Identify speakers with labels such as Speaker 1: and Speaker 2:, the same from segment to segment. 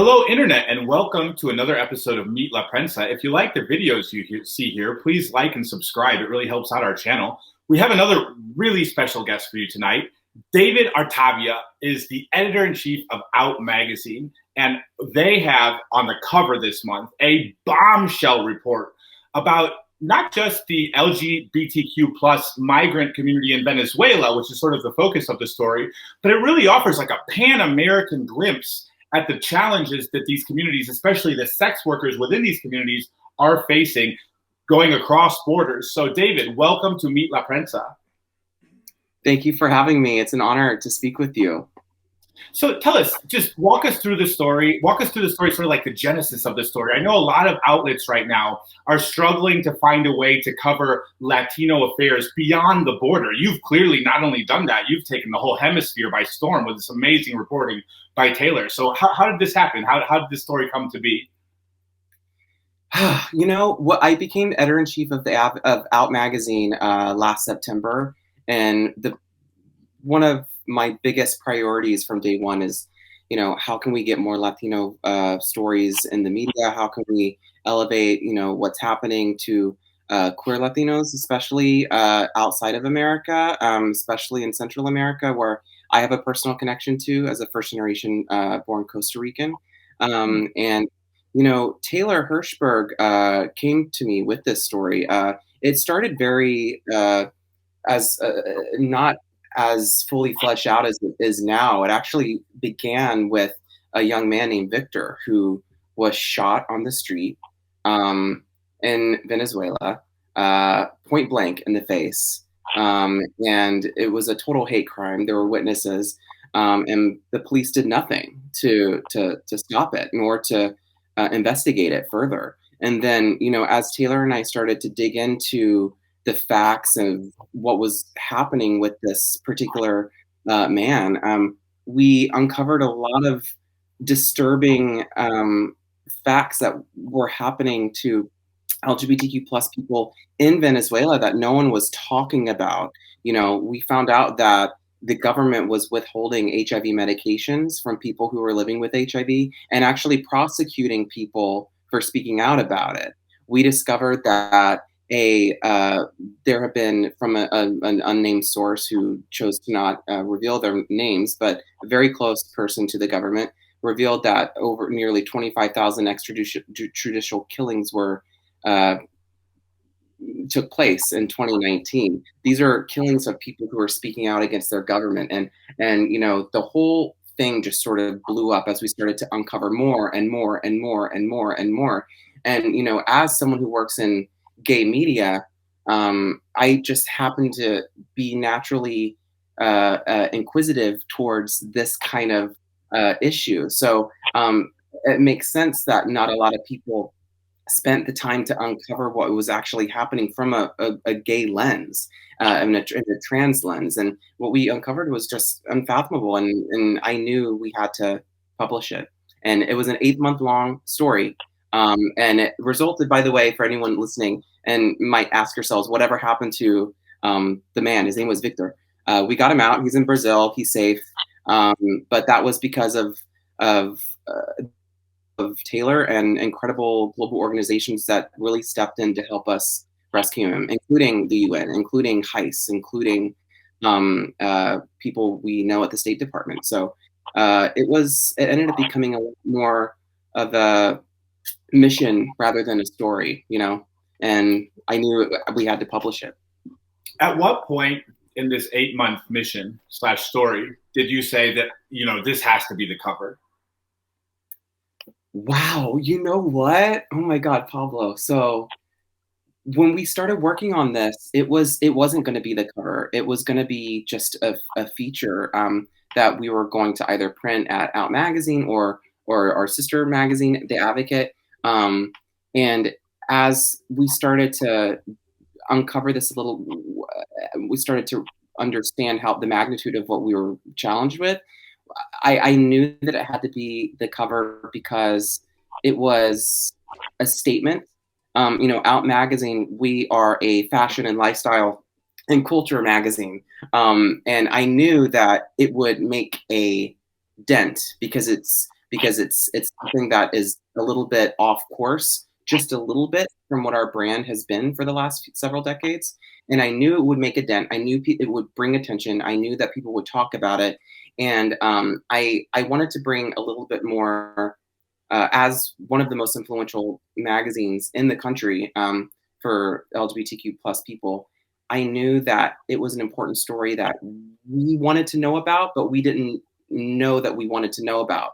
Speaker 1: Hello, Internet, and welcome to another episode of Meet La Prensa. If you like the videos you see here, please like and subscribe. It really helps out our channel. We have another really special guest for you tonight. David Artavia is the editor-in-chief of Out Magazine, and they have on the cover this month a bombshell report about not just the LGBTQ plus migrant community in Venezuela, which is sort of the focus of the story, but it really offers like a Pan-American glimpse at the challenges that these communities, especially the sex workers within these communities, are facing going across borders. So David, welcome to Meet La Prensa.
Speaker 2: Thank you for having me. It's an honor to speak with you.
Speaker 1: So tell us, just walk us through the story. Walk us through the story, sort of like the genesis of the story. I know a lot of outlets right now are struggling to find a way to cover Latino affairs beyond the border. You've clearly not only done that, you've taken the whole hemisphere by storm with this amazing reporting by Taylor. So how did this happen? How did this story come to be?
Speaker 2: You know what? I became editor-in-chief of Out Magazine last September, and one of my biggest priorities from day one is, how can we get more Latino stories in the media? How can we elevate, what's happening to queer Latinos, especially outside of America, especially in Central America, where I have a personal connection to as a first-generation born Costa Rican. And Taylor Hirschberg came to me with this story. It started very as not as fully fleshed out as it is now. It actually began with a young man named Victor who was shot on the street in Venezuela, point blank in the face. And it was a total hate crime. There were witnesses, and the police did nothing to stop it, nor to investigate it further. And then, as Taylor and I started to dig into the facts of what was happening with this particular man, we uncovered a lot of disturbing facts that were happening to LGBTQ plus people in Venezuela that no one was talking about. We found out that the government was withholding HIV medications from people who were living with HIV and actually prosecuting people for speaking out about it. We discovered that there have been, from an unnamed source who chose to not reveal their names, but a very close person to the government, revealed that over nearly 25,000 extrajudicial killings took place in 2019. These are killings of people who are speaking out against their government, and the whole thing just sort of blew up as we started to uncover more and more and more and more and more. And as someone who works in gay media, I just happen to be naturally inquisitive towards this kind of issue. So it makes sense that not a lot of people spent the time to uncover what was actually happening from a gay lens and a trans lens. And what we uncovered was just unfathomable. And I knew we had to publish it. And it was an 8-month long story. And it resulted, by the way, for anyone listening and might ask yourselves, whatever happened to the man? His name was Victor. We got him out. He's in Brazil. He's safe. But that was because of Taylor and incredible global organizations that really stepped in to help us rescue him, including the UN, including HICE, including people we know at the State Department. So it ended up becoming a lot more of a mission rather than a story, and I knew we had to publish it.
Speaker 1: At what point in this 8-month mission / story did you say that, this has to be the cover?
Speaker 2: Wow, you know what? Oh my God, Pablo. So when we started working on this, it wasn't going to be the cover. It was going to be just a feature that we were going to either print at Out Magazine or our sister magazine, The Advocate. And as we started to uncover this a little, we started to understand how the magnitude of what we were challenged with. I knew that it had to be the cover because it was a statement. Out Magazine, we are a fashion and lifestyle and culture magazine. And I knew that it would make a dent because it's because it's something that is a little bit off course, just a little bit from what our brand has been for the last several decades. And I knew it would make a dent. I knew it would bring attention. I knew that people would talk about it. And I wanted to bring a little bit more, as one of the most influential magazines in the country for LGBTQ plus people. I knew that it was an important story that we wanted to know about, but we didn't know that we wanted to know about.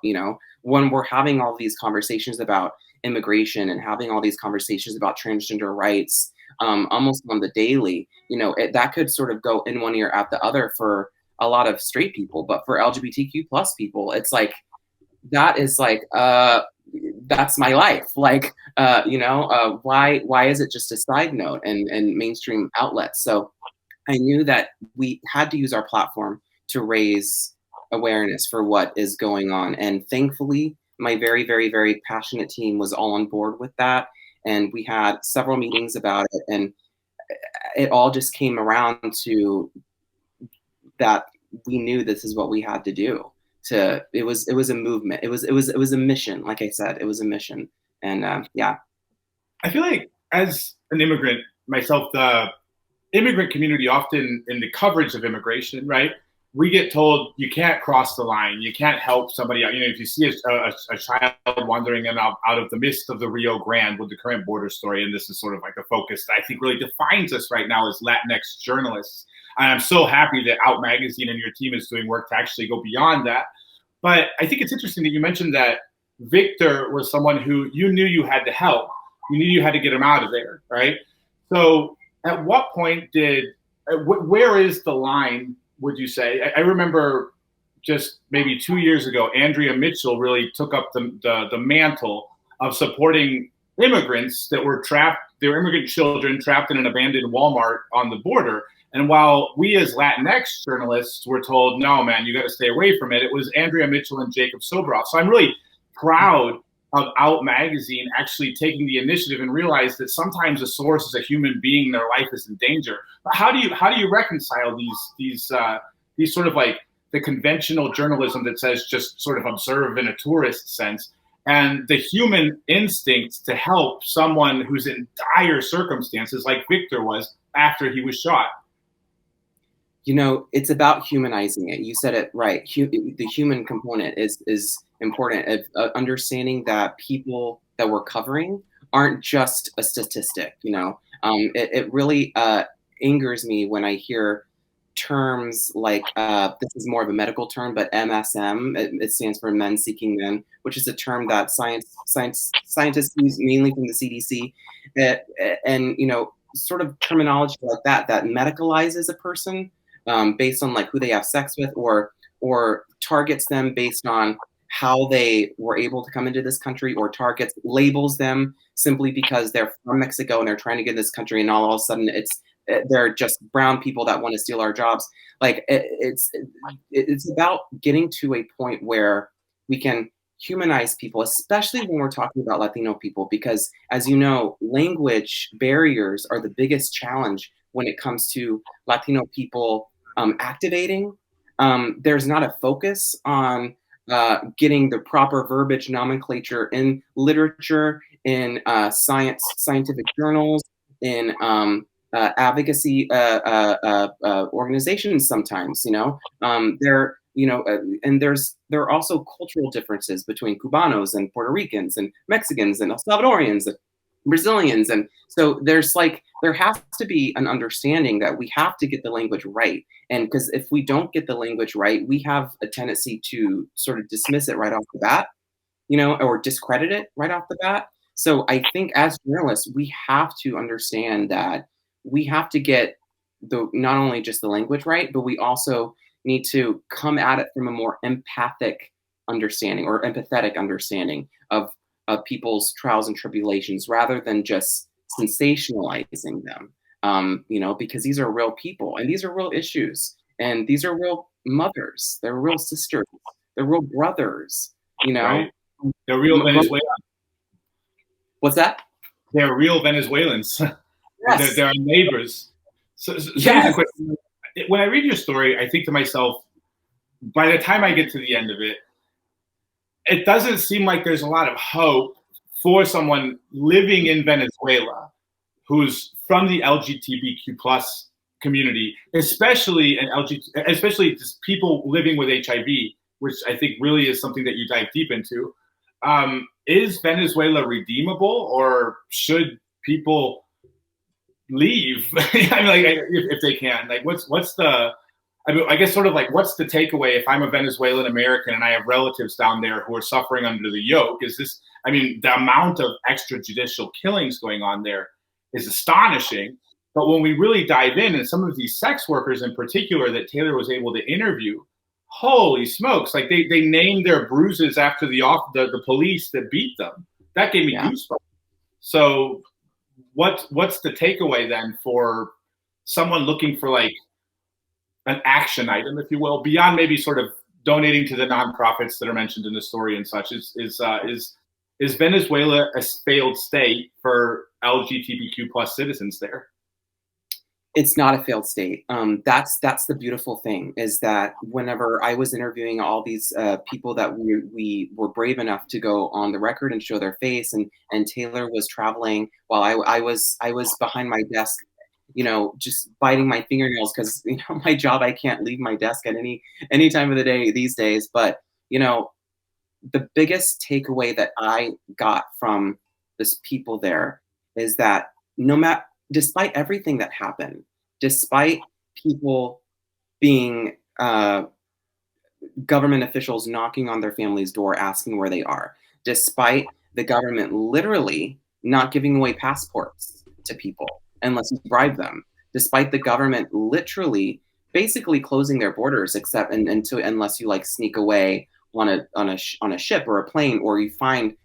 Speaker 2: When we're having all these conversations about immigration and having all these conversations about transgender rights almost on the daily, that could sort of go in one ear out the other for a lot of straight people. But for LGBTQ plus people, it's like, that is like, that's my life. Like, why is it just a side note and mainstream outlets? So I knew that we had to use our platform to raise awareness for what is going on. And thankfully, my very, very, very passionate team was all on board with that. And we had several meetings about it. And it all just came around to that we knew this is what we had to do. It was a movement. It was a mission. Like I said, it was a mission. And yeah.
Speaker 1: I feel like as an immigrant myself, the immigrant community often in the coverage of immigration, right? We get told you can't cross the line, you can't help somebody out. If you see a child wandering out of the midst of the Rio Grande with the current border story, and this is sort of like the focus that I think really defines us right now as Latinx journalists. And I'm so happy that Out Magazine and your team is doing work to actually go beyond that. But I think it's interesting that you mentioned that Victor was someone who you knew you had to help. You knew you had to get him out of there, right? So at what point where is the line, would you say? I remember just maybe 2 years ago, Andrea Mitchell really took up the mantle of supporting immigrants that were trapped, they were immigrant children trapped in an abandoned Walmart on the border. And while we as Latinx journalists were told, no, man, you got to stay away from it, it was Andrea Mitchell and Jacob Sobroff. So I'm really proud of Out Magazine actually taking the initiative and realize that sometimes a source is a human being, their life is in danger. But how do you reconcile these sort of like the conventional journalism that says just sort of observe in a tourist sense, and the human instinct to help someone who's in dire circumstances like Victor was after he was shot?
Speaker 2: It's about humanizing it. You said it right. The human component is important. Understanding that people that we're covering aren't just a statistic. It really angers me when I hear terms like, this is more of a medical term, but MSM, it stands for men seeking men, which is a term that scientists use mainly from the CDC. And sort of terminology like that medicalizes a person based on like who they have sex with, or targets them based on how they were able to come into this country, or labels them simply because they're from Mexico and they're trying to get in this country, and all of a sudden they're just brown people that want to steal our jobs. Like it's about getting to a point where we can humanize people, especially when we're talking about Latino people, because as you know, language barriers are the biggest challenge when it comes to Latino people activating. There's not a focus on getting the proper verbiage nomenclature in literature, in scientific journals, in advocacy organizations sometimes, and there are also cultural differences between Cubanos and Puerto Ricans and Mexicans and El Salvadorians and Brazilians. And so there has to be an understanding that we have to get the language right. And because if we don't get the language right, we have a tendency to sort of dismiss it right off the bat, or discredit it right off the bat. So I think as journalists, we have to understand that we have to get not only just the language right, but we also need to come at it from a more empathic understanding or empathetic understanding of people's trials and tribulations, rather than just sensationalizing them. Because these are real people and these are real issues, and these are real mothers, they're real sisters, they're real brothers,
Speaker 1: Right. They're real Venezuelans.
Speaker 2: What's that?
Speaker 1: They're real Venezuelans.
Speaker 2: Yes.
Speaker 1: They're our neighbors. So
Speaker 2: Yes.
Speaker 1: Here's the question. When I read your story, I think to myself, by the time I get to the end of it, it doesn't seem like there's a lot of hope for someone living in Venezuela who's from the LGBTQ plus community, especially especially just people living with HIV, which I think really is something that you dive deep into. Is Venezuela redeemable, or should people leave? I mean, like, if they can, like, what's the, I mean, I guess sort of like, what's the takeaway if I'm a Venezuelan American and I have relatives down there who are suffering under the yoke? Is this, I mean, the amount of extrajudicial killings going on there is astonishing. But when we really dive in, and some of these sex workers in particular that Taylor was able to interview, holy smokes, like they named their bruises after the police that beat them. That gave me goosebumps. So what's the takeaway then for someone looking for like an action item, if you will, beyond maybe sort of donating to the nonprofits that are mentioned in the story and such? Is Venezuela a failed state for LGBTQ plus citizens there?
Speaker 2: It's not a failed state. That's the beautiful thing, is that whenever I was interviewing all these people that we were brave enough to go on the record and show their face, and Taylor was traveling while I was behind my desk, you know, just biting my fingernails because, you know, my job, I can't leave my desk at any time of the day these days. But, you know, the biggest takeaway that I got from this people there is that despite everything that happened, despite people being government officials knocking on their family's door asking where they are, despite the government literally not giving away passports to people unless you bribe them, despite the government literally basically closing their borders unless you like sneak away on a ship or a plane, or you find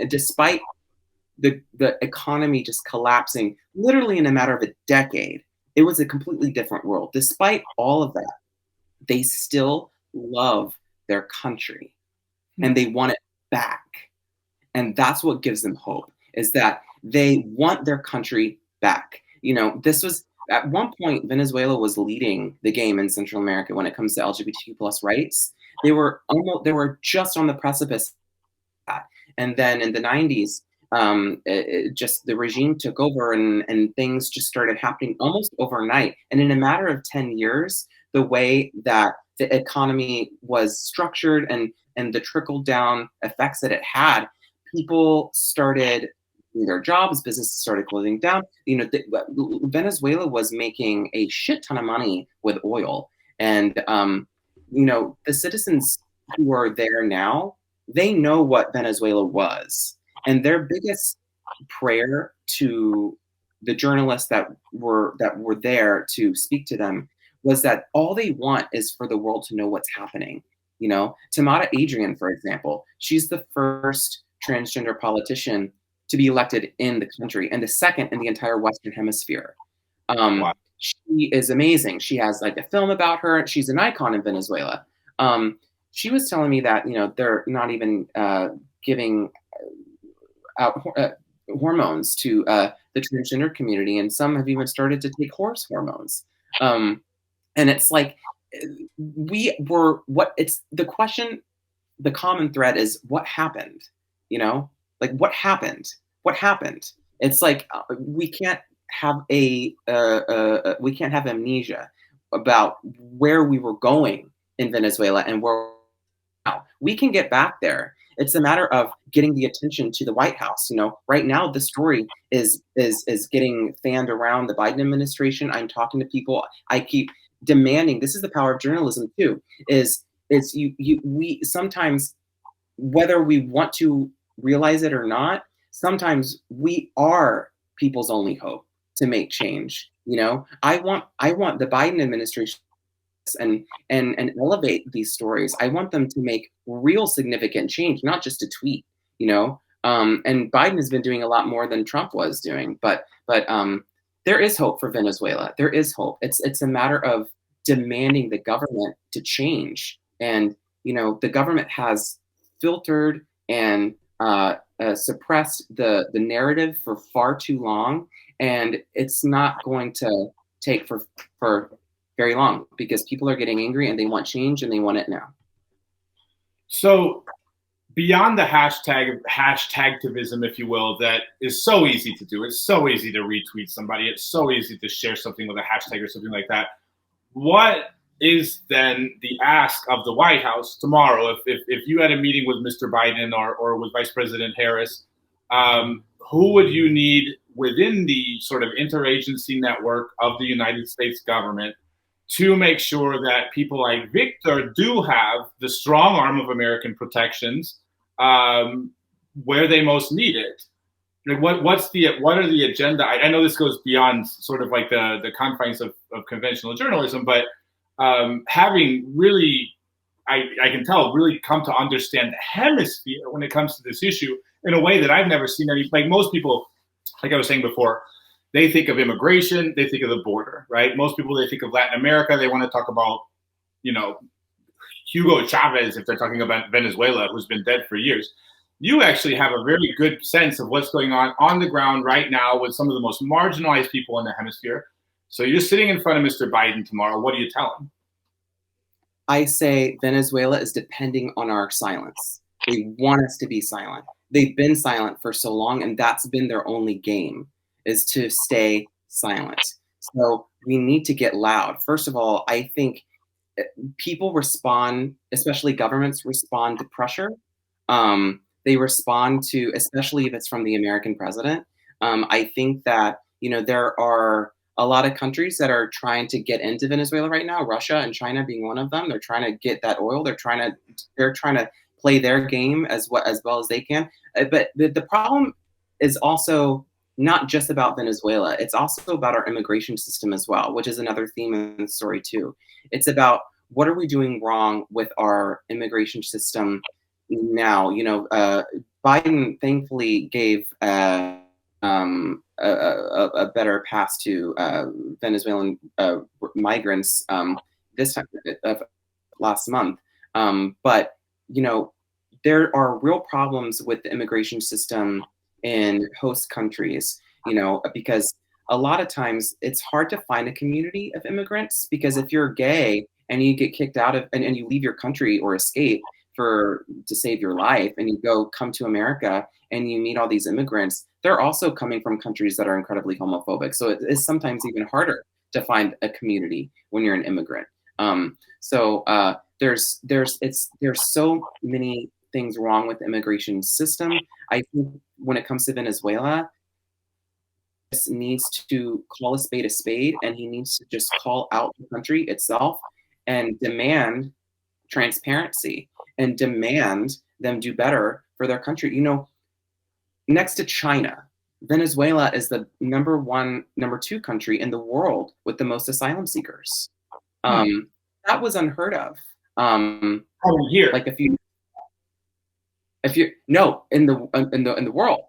Speaker 2: despite the economy just collapsing literally in a matter of a decade. It was a completely different world. Despite all of that, they still love their country and they want it back. And that's what gives them hope, is that they want their country back. You know, this was, at one point, Venezuela was leading the game in Central America when it comes to LGBTQ plus rights. They were just on the precipice of that. And then in the 90s, just the regime took over and things just started happening almost overnight. And in a matter of 10 years, the way that the economy was structured and the trickle down effects that it had, people started losing their jobs, businesses started closing down. You know, Venezuela was making a shit ton of money with oil. And, you know, the citizens who are there now, they know what Venezuela was. And their biggest prayer to the journalists that were there to speak to them was that all they want is for the world to know what's happening. You know, Tamara Adrian, for example, she's the first transgender politician to be elected in the country and the second in the entire Western Hemisphere.
Speaker 1: Wow.
Speaker 2: She is amazing. She has like a film about her. She's an icon in Venezuela. She was telling me that, you know, they're not even giving out hormones to the transgender community, and some have even started to take horse hormones. And it's like the question, the common thread is what happened, you know, like what happened? It's like we can't have amnesia about where we were going in Venezuela and where now. We can get back there. It's a matter of getting the attention to the White House. You know, right now the story is getting fanned around the Biden administration. I'm talking to people. I keep demanding. This is the power of journalism too. We sometimes, whether we want to realize it or not, sometimes we are people's only hope to make change. You know, I want the Biden administration and elevate these stories. I want them to make real significant change, not just a tweet, you know. And Biden has been doing a lot more than Trump was doing, but there is hope for Venezuela. There is hope. It's a matter of demanding the government to change. And, you know, the government has filtered and suppressed the narrative for far too long, and it's not going to take for very long, because people are getting angry and they want change and they want it now.
Speaker 1: So beyond the hashtagtivism, if you will, that is so easy to do. It's so easy to retweet somebody. It's so easy to share something with a hashtag or something like that. What is then the ask of the White House tomorrow? If you had a meeting with Mr. Biden or with Vice President Harris, who would you need within the sort of interagency network of the United States government to make sure that people like Victor do have the strong arm of American protections where they most need it? Like what are the agenda? I know this goes beyond sort of like the confines of conventional journalism, but having really, I can tell, really come to understand the hemisphere when it comes to this issue in a way that I've never seen any. Like most people, like I was saying before, they think of immigration, they think of the border, right? Most people, they think of Latin America, they want to talk about, you know, Hugo Chavez if they're talking about Venezuela, who's been dead for years. You actually have a very good sense of what's going on the ground right now with some of the most marginalized people in the hemisphere. So you're sitting in front of Mr. Biden tomorrow. What do you tell him?
Speaker 2: I say Venezuela is depending on our silence. They want us to be silent. They've been silent for so long, and that's been their only game, is to stay silent. So we need to get loud. First of all, I think people respond, especially governments respond to pressure. They respond to, especially if it's from the American president. I think that, there are a lot of countries that are trying to get into Venezuela right now, Russia and China being one of them. They're trying to get that oil. They're trying to play their game as well as they can. But the problem is also not just about Venezuela. It's also about our immigration system as well, which is another theme in the story too. It's about what are we doing wrong with our immigration system now? Biden thankfully gave a better pass to Venezuelan migrants this time last month. But there are real problems with the immigration system in host countries, because a lot of times it's hard to find a community of immigrants, because if you're gay and you get kicked out of and you leave your country or escape to save your life, and you come to America and you meet all these immigrants, they're also coming from countries that are incredibly homophobic. So it is sometimes even harder to find a community when you're an immigrant. There's so many things wrong with the immigration system. I think when it comes to Venezuela, this needs to call a spade, and he needs to just call out the country itself and demand transparency and demand them do better for their country. Next to China, Venezuela is the number 2 country in the world with the most asylum seekers. That was unheard of.
Speaker 1: Here,
Speaker 2: like in the world,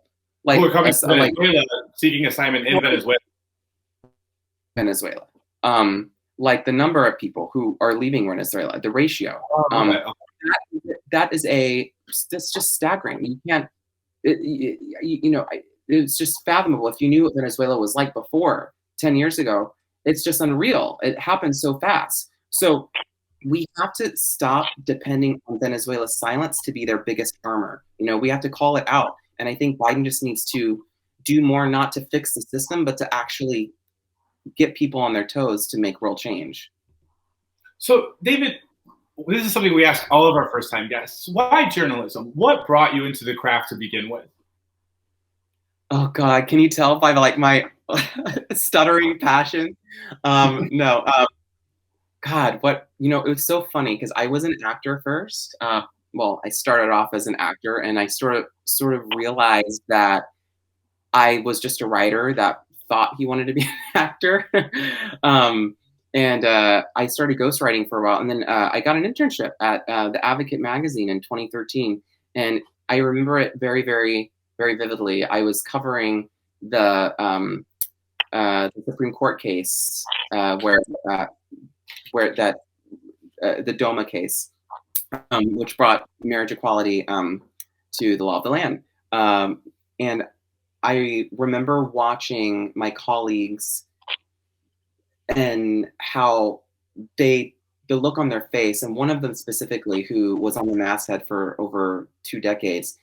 Speaker 2: like
Speaker 1: who are coming to Venezuela, seeking assignment in Venezuela.
Speaker 2: Like the number of people who are leaving Venezuela, the ratio. That's just staggering. You can't. It's just fathomable. If you knew what Venezuela was like before 10 years ago, it's just unreal. It happens so fast. So we have to stop depending on Venezuela's silence to be their biggest armor. We have to call it out. And I think Biden just needs to do more, not to fix the system, but to actually get people on their toes to make real change.
Speaker 1: So, David, this is something we ask all of our first-time guests. Why journalism? What brought you into the craft to begin with?
Speaker 2: Oh God, can you tell by my stuttering passion? No. God, it was so funny because I was an actor first. I started off as an actor, and I sort of realized that I was just a writer that thought he wanted to be an actor. And I started ghostwriting for a while, and then I got an internship at the Advocate magazine in 2013, and I remember it very, very, very vividly. I was covering the Supreme Court case where the DOMA case, which brought marriage equality to the law of the land, and I remember watching my colleagues and how the the look on their face, and one of them specifically, who was on the masthead for over 2 decades,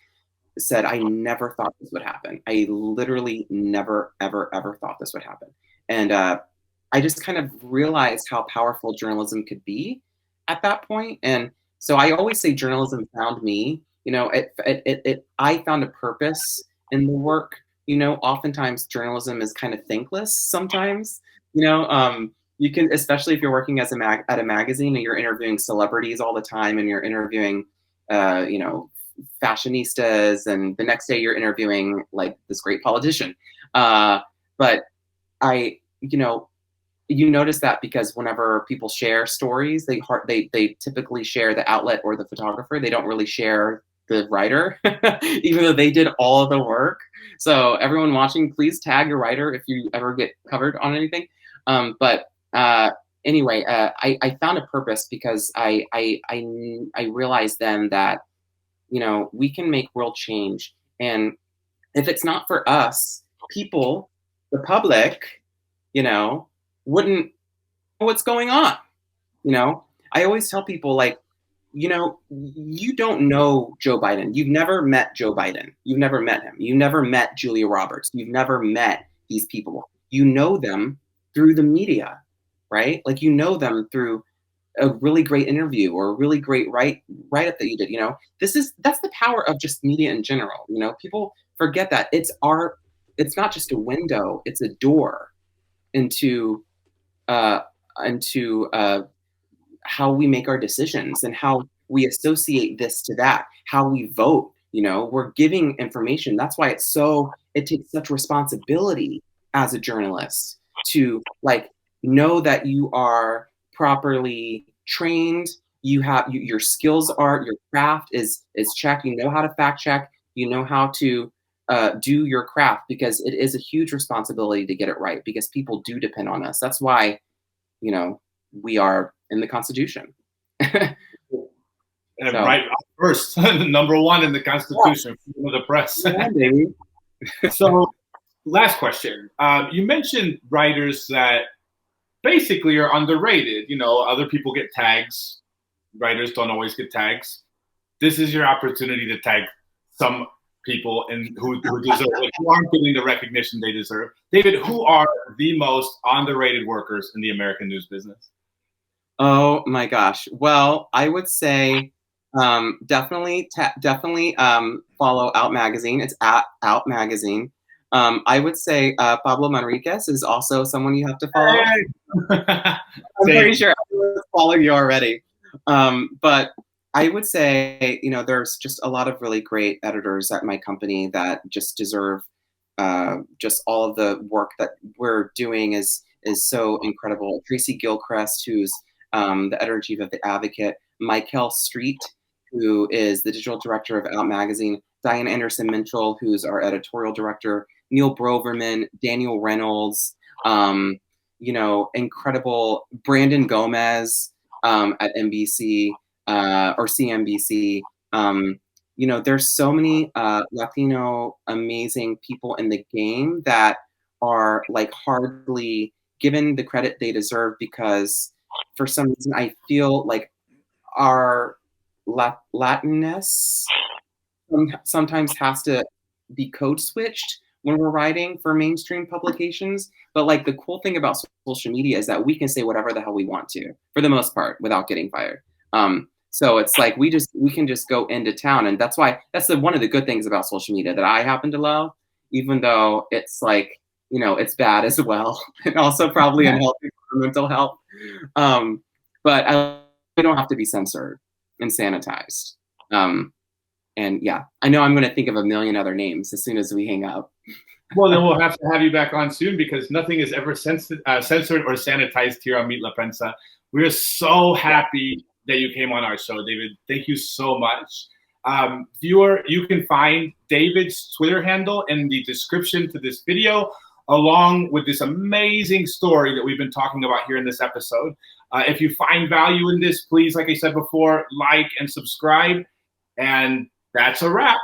Speaker 2: said, "I never thought this would happen. I literally never, ever, ever thought this would happen." And I just kind of realized how powerful journalism could be at that point. And so I always say journalism found me. You know, I found a purpose in the work. You know, oftentimes journalism is kind of thankless sometimes. You know, you can, especially if you're working as at a magazine and you're interviewing celebrities all the time, and you're interviewing, you know, fashionistas, and the next day you're interviewing like this great politician. But you know, you notice that because whenever people share stories, they typically share the outlet or the photographer. They don't really share the writer, even though they did all of the work. So everyone watching, please tag your writer if you ever get covered on anything. Anyway, I found a purpose because I realized then that, you know, we can make world change. And if it's not for us, people, the public, you know, wouldn't know what's going on. You know, I always tell people, like, you know, you don't know Joe Biden. You've never met Joe Biden. You've never met him. You never met Julia Roberts. You've never met these people. You know them through the media, right? Like, you know them through a really great interview or a really great write-up that you did. You know, that's the power of just media in general. You know, people forget that it's not just a window, it's a door into how we make our decisions and how we associate this to that, how we vote. You know, we're giving information. That's why it takes such responsibility as a journalist to, like, know that you are properly trained. You have your skills are, your craft is checked. You know how to fact check. You know how to do your craft, because it is a huge responsibility to get it right, because people do depend on us. That's why, you know, we are in the Constitution.
Speaker 1: And so, right first, number one in the Constitution, freedom of the press.
Speaker 2: Yeah, baby.
Speaker 1: So, last question. You mentioned writers that basically are underrated. You know, other people get tags. Writers don't always get tags. This is your opportunity to tag some people and who deserve it, who aren't getting the recognition they deserve. David, who are the most underrated workers in the American news business?
Speaker 2: Oh my gosh. Well, I would say definitely follow Out Magazine. It's at Out Magazine. I would say Pablo Manriquez is also someone you have to follow. I'm pretty sure everyone's following you already. But I would say, you know, there's just a lot of really great editors at my company that just deserve just all of the work that we're doing is so incredible. Tracy Gilchrist, who's the editor-in-chief of The Advocate, Michael Street, who is the digital director of Out Magazine, Diane Anderson-Minchell, who's our editorial director, Neil Broverman, Daniel Reynolds, you know, incredible Brandon Gomez at NBC or CNBC. You know, there's so many Latino amazing people in the game that are, like, hardly given the credit they deserve, because for some reason I feel like our Latinness sometimes has to be code switched when we're writing for mainstream publications. But, like, the cool thing about social media is that we can say whatever the hell we want to, for the most part, without getting fired. So it's like we can just go into town, and that's one of the good things about social media that I happen to love, even though it's, like, you know, it's bad as well, and also probably unhealthy for mental health. But we don't have to be censored and sanitized. And yeah, I know I'm going to think of a million other names as soon as we hang up.
Speaker 1: Well, then we'll have to have you back on soon, because nothing is ever censored or sanitized here on Meet La Prensa. We're so happy that you came on our show, David. Thank you so much. Viewer, you can find David's Twitter handle in the description to this video, along with this amazing story that we've been talking about here in this episode. If you find value in this, please, like I said before, like and subscribe. And that's a wrap.